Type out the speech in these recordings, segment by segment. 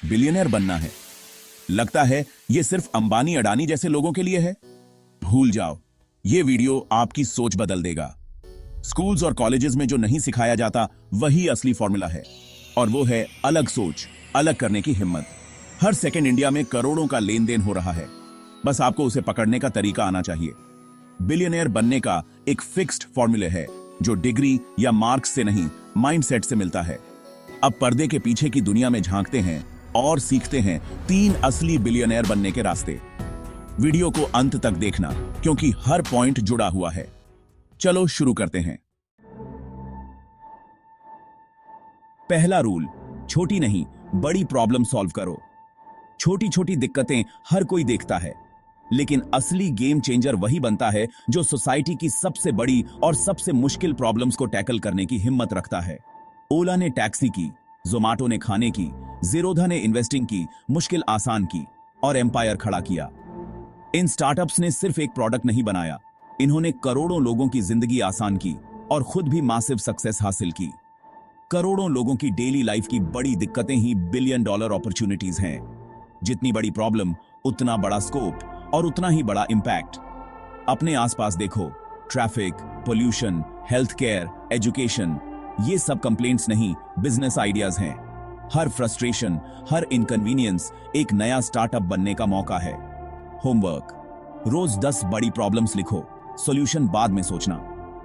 Billionaire बनना है। लगता है ये सिर्फ अंबानी अडानी जैसे लोगों के लिए है। भूल जाओ, ये वीडियो आपकी सोच बदल देगा। स्कूल्स और कॉलेजेस में जो नहीं सिखाया जाता वही असली फॉर्मूला है, और वो है अलग सोच, अलग करने की हिम्मत। हर सेकंड इंडिया में करोड़ों का लेन देन हो रहा है, बस आपको उसे पकड़ने का तरीका आना चाहिए। बिलियनियर बनने का एक फिक्स्ड फॉर्मूले है जो डिग्री या मार्क्स से नहीं, माइंडसेट से मिलता है। अब पर्दे के पीछे की दुनिया में झांकते हैं और सीखते हैं 3 असली बिलियनियर बनने के रास्ते। वीडियो को अंत तक देखना, क्योंकि हर पॉइंट जुड़ा हुआ है। चलो शुरू करते हैं। पहला रूल, छोटी नहीं बड़ी प्रॉब्लम सॉल्व करो। छोटी छोटी दिक्कतें हर कोई देखता है, लेकिन असली गेम चेंजर वही बनता है जो सोसाइटी की सबसे बड़ी और सबसे मुश्किल प्रॉब्लम्स को टैकल करने की हिम्मत रखता है। ओला ने टैक्सी की, जोमाटो ने खाने की, जीरोधा ने इन्वेस्टिंग की, मुश्किल आसान की और एम्पायर खड़ा किया। इन स्टार्टअप्स ने सिर्फ एक प्रोडक्ट नहीं बनाया, इन्होंने करोड़ों लोगों की जिंदगी आसान की और खुद भी मासिव सक्सेस हासिल की। करोड़ों लोगों की डेली लाइफ की बड़ी दिक्कतें ही $1 बिलियन अपॉर्चुनिटीज हैं। जितनी बड़ी प्रॉब्लम, उतना बड़ा स्कोप और उतना ही बड़ा इंपैक्ट। अपने आसपास देखो, traffic, pollution, health care, education, ये सब कंप्लेंट्स नहीं, बिजनेस आइडियाज हैं। हर फ्रस्ट्रेशन, हर इनकन्वीनियंस एक नया स्टार्टअप बनने का मौका है। होमवर्क, रोज 10 बड़ी प्रॉब्लम्स लिखो, सॉल्यूशन बाद में सोचना।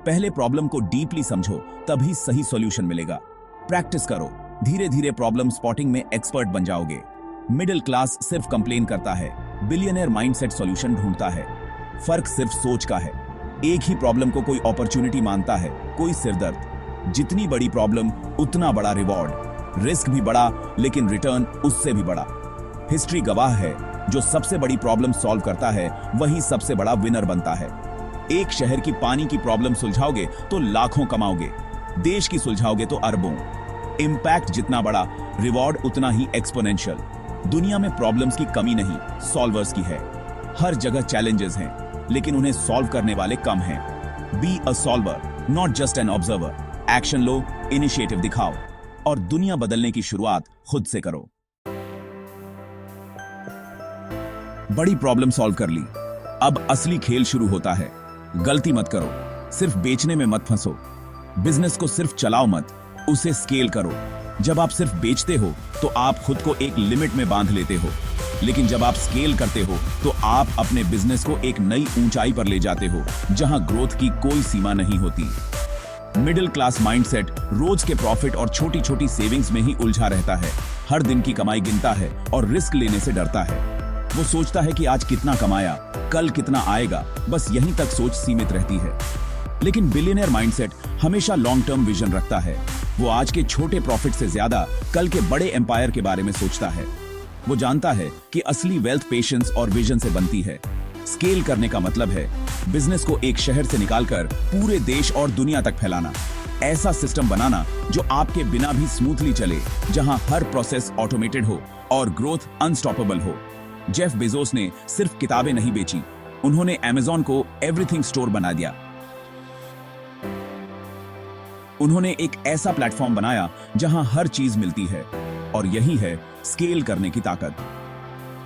पहले प्रॉब्लम को डीपली समझो, तभी सही सॉल्यूशन मिलेगा। प्रैक्टिस करो, धीरे धीरे प्रॉब्लम स्पॉटिंग में एक्सपर्ट बन जाओगे। मिडिल क्लास सिर्फ कंप्लेन करता है, बिलियनियर माइंडसेट सॉल्यूशन ढूंढता है। फर्क सिर्फ सोच का है। एक ही प्रॉब्लम को कोई अपॉर्चुनिटी मानता है, कोई सिरदर्द। जितनी बड़ी प्रॉब्लम उतना बड़ा रिवॉर्ड, रिस्क भी बड़ा लेकिन रिटर्न उससे भी बड़ा। हिस्ट्री गवाह है, जो सबसे बड़ी प्रॉब्लम सॉल्व करता है वही सबसे बड़ा विनर बनता है। एक शहर की पानी की प्रॉब्लम सुलझाओगे तो लाखों कमाओगे, देश की सुलझाओगे तो अरबों। इंपैक्ट जितना बड़ा, रिवॉर्ड उतना ही एक्सपोनेंशियल। दुनिया में प्रॉब्लम्स की कमी नहीं, सॉल्वर्स की है। हर जगह चैलेंजेस हैं, लेकिन उन्हें सॉल्व करने वाले कम हैं। Be a solver, not just an observer. Action low, initiative दिखाओ और दुनिया बदलने की शुरुआत खुद से करो। बड़ी प्रॉब्लम सॉल्व कर ली, अब असली खेल शुरू होता है। गलती मत करो, सिर्फ बेचने में मत फंसो। बिजनेस को सिर्फ चलाओ मत, उसे स्केल करो। जब आप सिर्फ बेचते हो तो आप खुद को एक लिमिट में बांध लेते हो, लेकिन जब आप स्केल करते हो तो आप अपने बिजनेस को एक नई ऊंचाई पर ले जाते हो, जहां ग्रोथ की कोई सीमा नहीं होती। मिडिल क्लास माइंडसेट रोज के प्रॉफिट और छोटी छोटी सेविंग्स में ही उलझा रहता है। हर दिन की कमाई गिनता है और रिस्क लेने से डरता है। वो सोचता है कि आज कितना कमाया, कल कितना आएगा, बस यहीं तक सोच सीमित रहती है। लेकिन बिलियनियर माइंडसेट हमेशा लॉन्ग टर्म विजन रखता है। वो आज के छोटे प्रॉफिट से ज्यादा कल के बड़े एम्पायर के बारे में सोचता है। वो जानता है कि असली वेल्थ पेशेंस और विजन से बनती है। स्केल करने का मतलब है बिजनेस को एक शहर से निकालकर पूरे देश और दुनिया तक फैलाना। ऐसा सिस्टम बनाना जो आपके बिना भी स्मूथली चले, जहां हर प्रोसेस ऑटोमेटेड हो और ग्रोथ अनस्टॉपेबल हो। जेफ बेजोस ने सिर्फ किताबें नहीं बेची, उन्होंने अमेज़न को एवरीथिंग स्टोर बना दिया। उन्होंने एक ऐसा प्लेटफॉर्म बनाया जहां हर चीज मिलती है, और यही है स्केल करने की ताकत।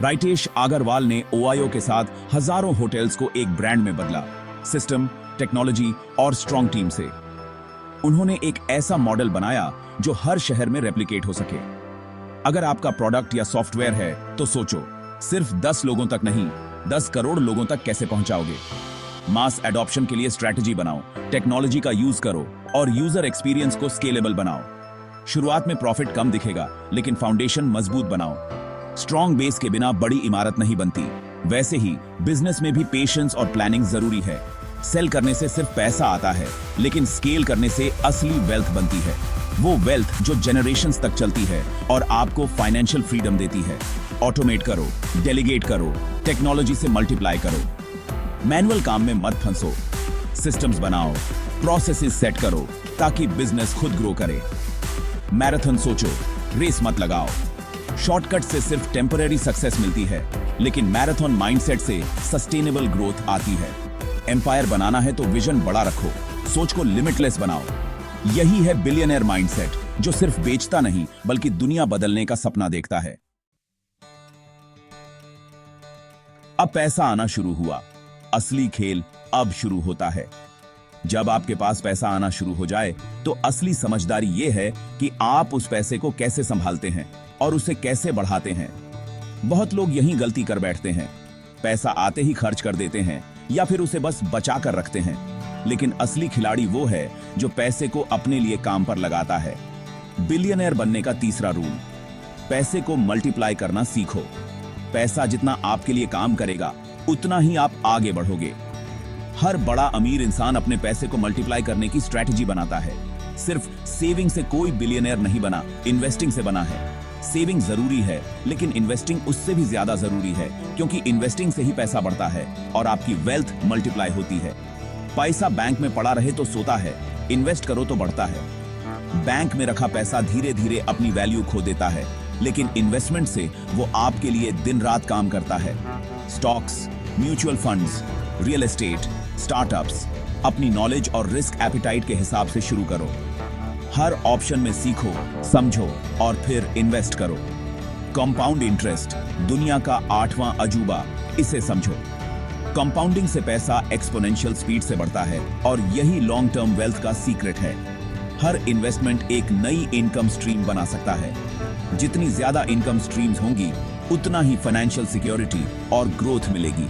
राइटेश अग्रवाल ने ओहायो के साथ हजारों होटल्स को एक ब्रांड में बदला, सिस्टम, टेक्नोलॉजी और स्ट्रॉन्ग टीम से। उन्होंने एक ऐसा मॉडल बनाया जो हर शहर में रेप्लिकेट हो सके। अगर आपका प्रोडक्ट या सॉफ्टवेयर है तो सोचो, सिर्फ 10 लोगों तक नहीं, 10 करोड़ लोगों तक कैसे पहुंचाओगे। मास एडॉप्शन के लिए स्ट्रेटजी बनाओ, टेक्नोलॉजी का यूज करो और यूजर एक्सपीरियंस को स्केलेबल बनाओ। शुरुआत में प्रॉफिट कम दिखेगा, लेकिन फाउंडेशन मजबूत बनाओ। स्ट्रॉन्ग बेस के बिना बड़ी इमारत नहीं बनती। वैसे ही बिजनेस में भी पेशेंस और प्लानिंग जरूरी है। सेल करने से सिर्फ पैसा आता है, लेकिन स्केल करने से असली वेल्थ बनती है। वो वेल्थ जो जनरेशंस तक चलती है और आपको फाइनेंशियल फ्रीडम देती है। ऑटोमेट करो, डेलीगेट करो, टेक्नोलॉजी से मल्टीप्लाई करो। मैनुअल काम में मत फंसो, सिस्टम्स बनाओ, प्रोसेसेस सेट करो ताकि बिजनेस खुद ग्रो करे। मैराथन सोचो, रेस मत लगाओ। शॉर्टकट से सिर्फ टेम्पररी सक्सेस मिलती है, लेकिन मैराथन माइंडसेट से सस्टेनेबल ग्रोथ आती है। एम्पायर बनाना है तो विजन बड़ा रखो, सोच को लिमिटलेस बनाओ। यही है बिलियनियर माइंडसेट, जो सिर्फ बेचता नहीं बल्कि दुनिया बदलने का सपना देखता है। अब पैसा आना शुरू हुआ। असली खेल अब शुरू होता है। जब आपके पास पैसा आना शुरू हो जाए तो असली समझदारी यह है कि आप उस पैसे को कैसे संभालते हैं और उसे कैसे बढ़ाते हैं। बहुत लोग यही गलती कर बैठते हैं, पैसा आते ही खर्च कर देते हैं या फिर उसे बस बचा कर रखते हैं। लेकिन असली खिलाड़ी वो है जो पैसे को अपने लिए काम पर लगाता है। बिलियनर बनने का तीसरा रूल, पैसे को मल्टीप्लाई करना सीखो। पैसा जितना आपके लिए काम करेगा उतना ही आप आगे बढ़ोगे। हर बड़ा अमीर इंसान अपने पैसे को मल्टीप्लाई करने की स्ट्रैटेजी बनाता है। सिर्फ सेविंग से कोई बिलियनर नहीं बना, इन्वेस्टिंग से बना है। सेविंग जरूरी है लेकिन इन्वेस्टिंग उससे भी ज्यादा जरूरी है, क्योंकि इन्वेस्टिंग से ही पैसा बढ़ता है और आपकी वेल्थ मल्टीप्लाई होती है। पैसा बैंक में पड़ा रहे तो सोता है, इन्वेस्ट करो तो बढ़ता है। बैंक में रखा पैसा धीरे धीरे अपनी वैल्यू खो देता है, लेकिन इन्वेस्टमेंट से वो आपके लिए दिन रात काम करता है। Stocks, mutual funds, real estate, startups, अपनी नॉलेज और रिस्क एपिटाइट के हिसाब से शुरू करो। हर ऑप्शन में सीखो, समझो और फिर इन्वेस्ट करो। कंपाउंड इंटरेस्ट दुनिया का 8वां अजूबा, इसे समझो। कंपाउंडिंग से पैसा एक्सपोनेंशियल स्पीड से बढ़ता है और यही लॉन्ग टर्म वेल्थ का सीक्रेट है। हर इन्वेस्टमेंट एक नई इनकम स्ट्रीम बना सकता है। जितनी ज्यादा इनकम स्ट्रीम्स होंगी उतना ही फाइनेंशियल सिक्योरिटी और ग्रोथ मिलेगी।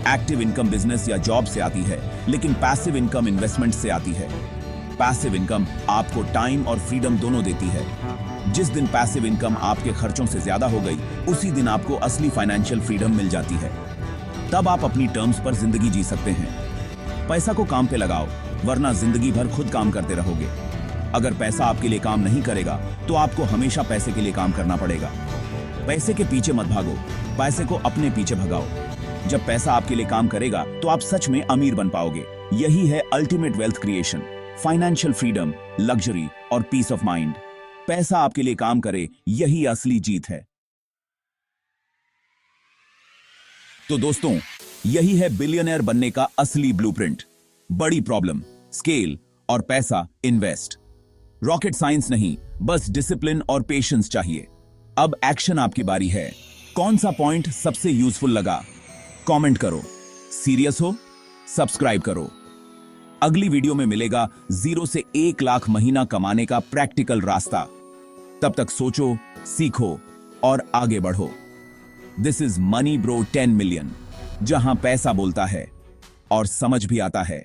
एक्टिव इनकम बिजनेस या जॉब से आती है, लेकिन पैसिव इनकम इन्वेस्टमेंट से आती है। पैसिव इनकम आपको टाइम और फ्रीडम दोनों देती है। जिस दिन पैसिव इनकम आपके खर्चों से ज्यादा हो गई, उसी दिन आपको असली फाइनेंशियल फ्रीडम मिल जाती है। तब आप अपनी टर्म्स पर जिंदगी जी सकते हैं। पैसा को काम पे लगाओ, वरना जिंदगी भर खुद काम करते रहोगे। अगर पैसा आपके लिए काम नहीं करेगा तो आपको हमेशा पैसे के लिए काम करना पड़ेगा। पैसे के पीछे मत भागो, पैसे को अपने पीछे भगाओ। जब पैसा आपके लिए काम करेगा तो आप सच में अमीर बन पाओगे। यही है ultimate wealth creation, financial freedom, luxury और पीस ऑफ माइंड। पैसा आपके लिए काम करे, यही असली जीत है। तो दोस्तों, यही है बिलियनर बनने का असली ब्लूप्रिंट। बड़ी प्रॉब्लम, स्केल और पैसा, इन्वेस्ट। रॉकेट साइंस नहीं, बस डिसिप्लिन और पेशेंस चाहिए। अब एक्शन आपकी बारी है। कौन सा पॉइंट सबसे यूजफुल लगा? कमेंट करो। सीरियस हो? सब्सक्राइब करो। अगली वीडियो में मिलेगा 0 से 1 लाख महीना कमाने का प्रैक्टिकल रास्ता। तब तक सोचो, सीखो और आगे बढ़ो। This is money bro 10 million, जहां पैसा बोलता है और समझ भी आता है।